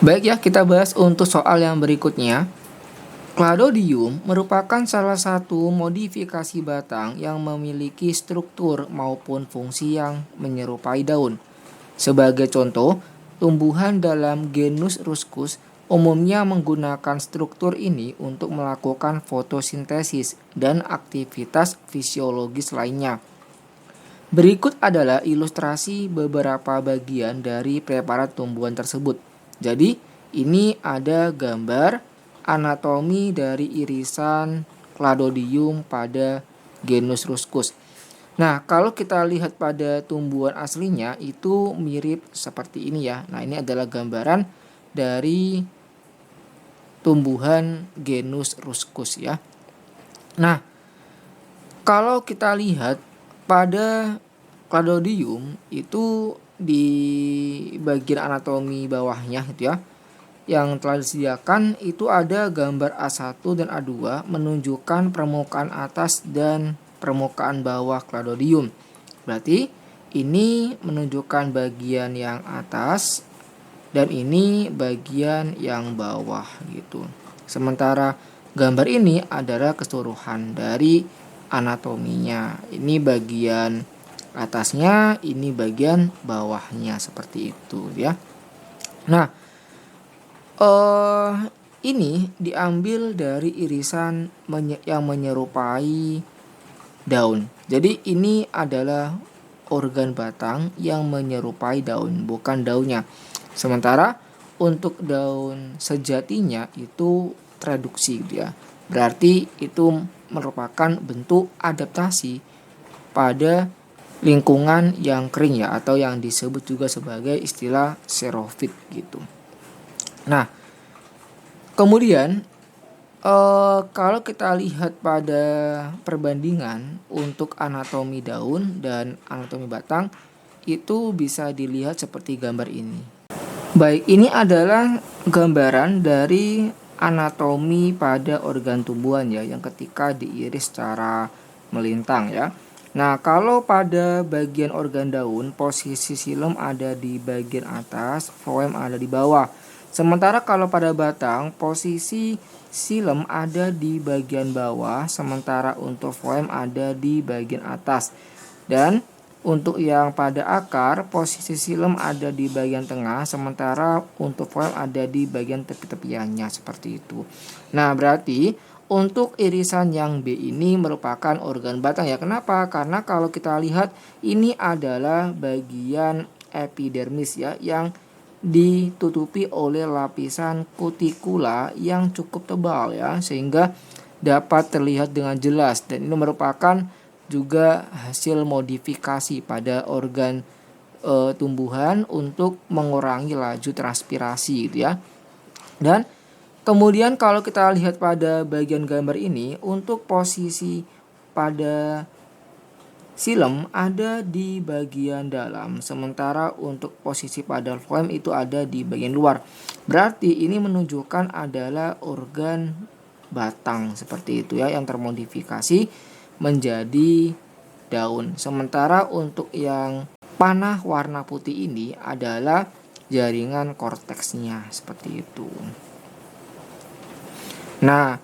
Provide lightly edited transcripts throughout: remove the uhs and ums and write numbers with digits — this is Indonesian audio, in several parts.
Baik ya, kita bahas untuk soal yang berikutnya. Cladodium merupakan salah satu modifikasi batang yang memiliki struktur maupun fungsi yang menyerupai daun. Sebagai contoh, tumbuhan dalam genus Ruscus umumnya menggunakan struktur ini untuk melakukan fotosintesis dan aktivitas fisiologis lainnya. Berikut adalah ilustrasi beberapa bagian dari preparat tumbuhan tersebut. Jadi, ini ada gambar anatomi dari irisan Cladodium pada genus Ruscus. Nah, kalau kita lihat pada tumbuhan aslinya itu mirip seperti ini ya. Nah, ini adalah gambaran dari tumbuhan genus Ruscus ya. Nah, kalau kita lihat pada Cladodium itu di bagian anatomi bawahnya gitu ya, yang telah disediakan itu ada gambar A1 dan A2 menunjukkan permukaan atas dan permukaan bawah Cladodium. Berarti ini menunjukkan bagian yang atas dan ini bagian yang bawah gitu. Sementara gambar ini adalah keseluruhan dari anatominya. Ini bagian atasnya, ini bagian bawahnya seperti itu ya. Nah, ini diambil dari irisan yang menyerupai daun. Jadi ini adalah organ batang yang menyerupai daun, bukan daunnya. Sementara untuk daun sejatinya itu reduksi gitu ya. Berarti itu merupakan bentuk adaptasi pada lingkungan yang kering ya, atau yang disebut juga sebagai istilah xerofit gitu. Nah, kemudian kalau kita lihat pada perbandingan untuk anatomi daun dan anatomi batang itu bisa dilihat seperti gambar ini. Baik, ini adalah gambaran dari anatomi pada organ tumbuhan ya, yang ketika diiris secara melintang ya. Nah, kalau pada bagian organ daun, posisi xilem ada di bagian atas, floem ada di bawah. Sementara kalau pada batang, posisi xilem ada di bagian bawah, sementara untuk floem ada di bagian atas. Dan untuk yang pada akar, posisi xilem ada di bagian tengah, sementara untuk floem ada di bagian tepi-tepiannya, seperti itu. Nah, berarti untuk irisan yang B ini merupakan organ batang ya. Kenapa? Karena kalau kita lihat ini adalah bagian epidermis ya, yang ditutupi oleh lapisan kutikula yang cukup tebal ya, sehingga dapat terlihat dengan jelas, dan ini merupakan juga hasil modifikasi pada organ tumbuhan untuk mengurangi laju transpirasi gitu ya. Dan kemudian kalau kita lihat pada bagian gambar ini, untuk posisi pada xilem ada di bagian dalam, sementara untuk posisi pada floem itu ada di bagian luar. Berarti ini menunjukkan adalah organ batang seperti itu ya, yang termodifikasi menjadi daun. Sementara untuk yang panah warna putih ini adalah jaringan korteksnya seperti itu. Nah,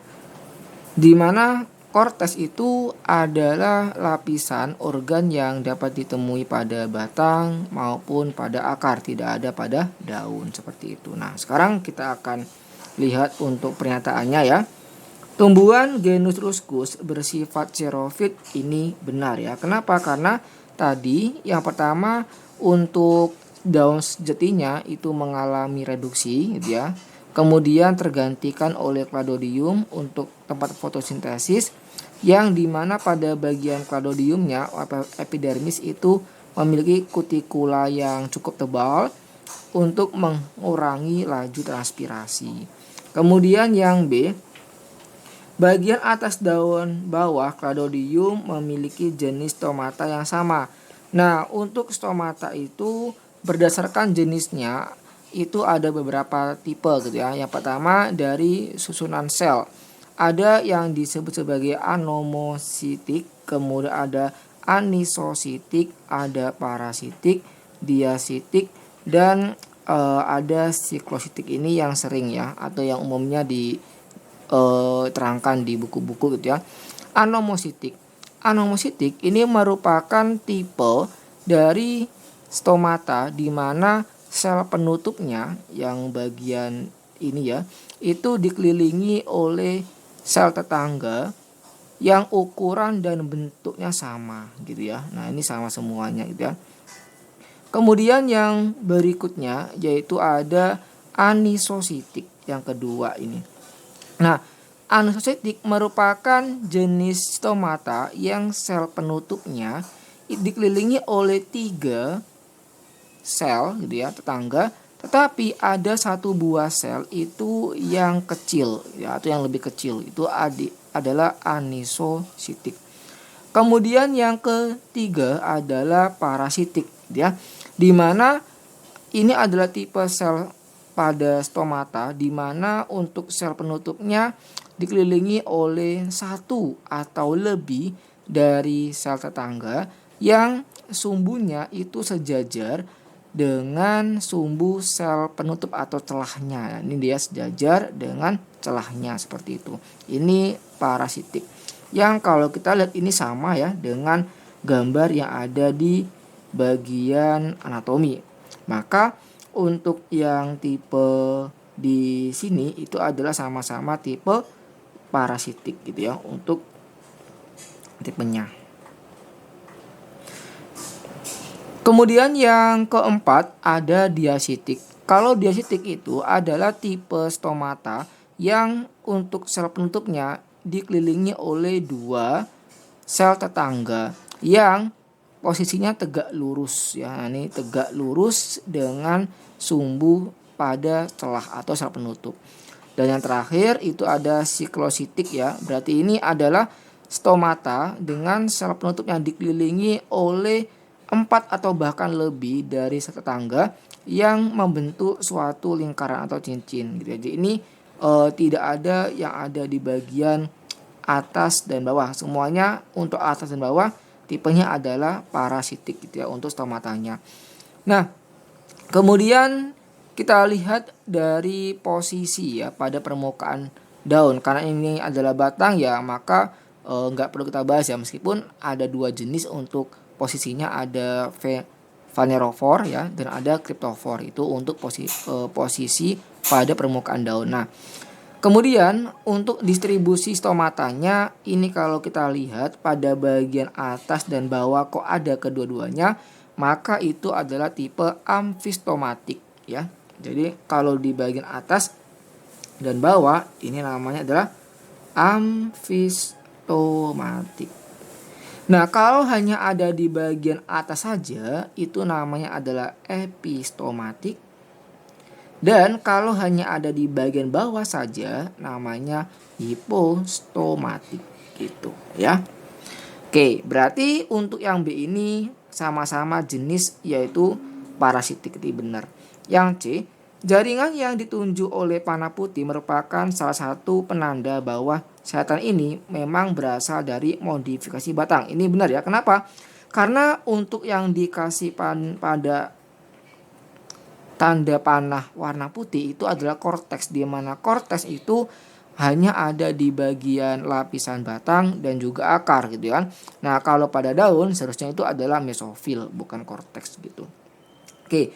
di mana korteks itu adalah lapisan organ yang dapat ditemui pada batang maupun pada akar, tidak ada pada daun seperti itu. Nah, sekarang kita akan lihat untuk pernyataannya ya. Tumbuhan genus Ruscus bersifat xerofit ini benar ya. Kenapa? Karena tadi yang pertama untuk daun sejatinya itu mengalami reduksi gitu ya. Kemudian tergantikan oleh Cladodium untuk tempat fotosintesis, yang dimana pada bagian Cladodiumnya epidermis itu memiliki kutikula yang cukup tebal untuk mengurangi laju transpirasi. Kemudian yang B, bagian atas daun bawah Cladodium memiliki jenis stomata yang sama. Nah, untuk stomata itu berdasarkan jenisnya itu ada beberapa tipe gitu ya. Yang pertama dari susunan sel. Ada yang disebut sebagai anomositik, kemudian ada anisositik, ada parasitik, diasitik, dan ada siklositik ini yang sering ya, atau yang umumnya diterangkan di buku-buku gitu ya. Anomositik. Anomositik ini merupakan tipe dari stomata di mana sel penutupnya yang bagian ini ya, itu dikelilingi oleh sel tetangga yang ukuran dan bentuknya sama gitu ya. Nah, ini sama semuanya gitu ya. Kemudian yang berikutnya yaitu ada anisositik yang kedua ini. Nah, anisositik merupakan jenis stomata yang sel penutupnya dikelilingi oleh 3 sel gitu ya, tetangga, tetapi ada satu buah sel itu yang kecil ya, atau yang lebih kecil, itu adalah anisositik. Kemudian yang ketiga adalah parasitik ya, di mana ini adalah tipe sel pada stomata di mana untuk sel penutupnya dikelilingi oleh satu atau lebih dari sel tetangga yang sumbunya itu sejajar dengan sumbu sel penutup atau celahnya. Ini dia sejajar dengan celahnya seperti itu. Ini parasitik. Yang kalau kita lihat ini sama ya dengan gambar yang ada di bagian anatomi. Maka untuk yang tipe di sini itu adalah sama-sama tipe parasitik gitu ya untuk tipenya. Kemudian yang keempat ada diasitik. Kalau diasitik itu adalah tipe stomata yang untuk sel penutupnya dikelilingi oleh 2 sel tetangga yang posisinya tegak lurus ya. Nah, ini tegak lurus dengan sumbu pada celah atau sel penutup. Dan yang terakhir itu ada siklositik ya. Berarti ini adalah stomata dengan sel penutup yang dikelilingi oleh 4 atau bahkan lebih dari sel tetangga yang membentuk suatu lingkaran atau cincin gitu. Jadi ini tidak ada yang ada di bagian atas dan bawah. Semuanya untuk atas dan bawah tipenya adalah parasitik gitu ya untuk stomatanya. Nah, kemudian kita lihat dari posisi ya pada permukaan daun. Karena ini adalah batang ya, maka nggak perlu kita bahas ya, meskipun ada 2 jenis untuk posisinya, ada phanerophore ya dan ada cryptophore, itu untuk posisi pada permukaan daun. Nah, kemudian untuk distribusi stomatanya ini kalau kita lihat pada bagian atas dan bawah kok ada kedua-duanya, maka itu adalah tipe amfistomatik ya. Jadi kalau di bagian atas dan bawah ini namanya adalah amfistomatik. Nah, kalau hanya ada di bagian atas saja itu namanya adalah epistomatik. Dan kalau hanya ada di bagian bawah saja namanya hipostomatik gitu ya. Oke, berarti untuk yang B ini sama-sama jenis yaitu parasitik, itu benar. Yang C, jaringan yang ditunjuk oleh panah putih merupakan salah satu penanda bahwa sayatan ini memang berasal dari modifikasi batang. Ini benar ya. Kenapa? Karena untuk yang dikasih pada tanda panah warna putih itu adalah korteks, di mana korteks itu hanya ada di bagian lapisan batang dan juga akar gitu kan. Nah, kalau pada daun seharusnya itu adalah mesofil, bukan korteks gitu. Oke.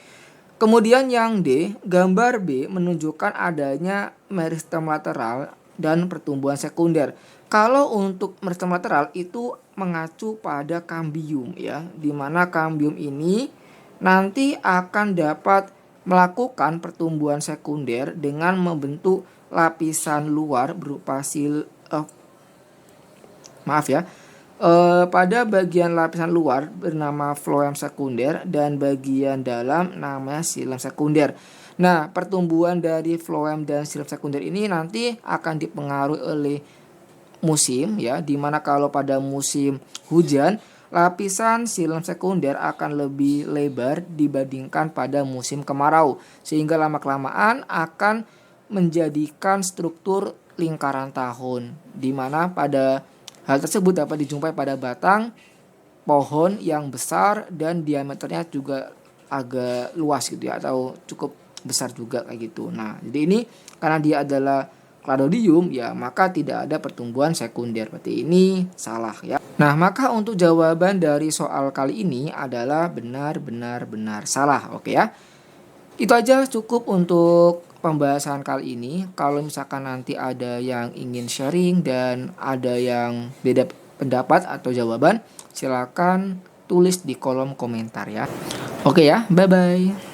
Kemudian yang D, gambar B menunjukkan adanya meristem lateral dan pertumbuhan sekunder. Kalau untuk meristem lateral itu mengacu pada kambium ya, di mana kambium ini nanti akan dapat melakukan pertumbuhan sekunder dengan membentuk lapisan luar berupa pada bagian lapisan luar bernama floem sekunder dan bagian dalam namanya xilem sekunder. Nah, pertumbuhan dari floem dan xilem sekunder ini nanti akan dipengaruhi oleh musim ya, dimana kalau pada musim hujan lapisan xilem sekunder akan lebih lebar dibandingkan pada musim kemarau, sehingga lama-kelamaan akan menjadikan struktur lingkaran tahun, dimana pada hal tersebut dapat dijumpai pada batang pohon yang besar dan diameternya juga agak luas gitu ya, atau cukup besar juga kayak gitu. Nah, jadi ini karena dia adalah Cladodium ya, maka tidak ada pertumbuhan sekunder. Berarti ini salah ya. Nah, maka untuk jawaban dari soal kali ini adalah benar salah. Oke ya. Itu aja cukup untuk pembahasan kali ini. Kalau misalkan nanti ada yang ingin sharing dan ada yang beda pendapat atau jawaban, silakan tulis di kolom komentar ya. Oke ya, bye bye.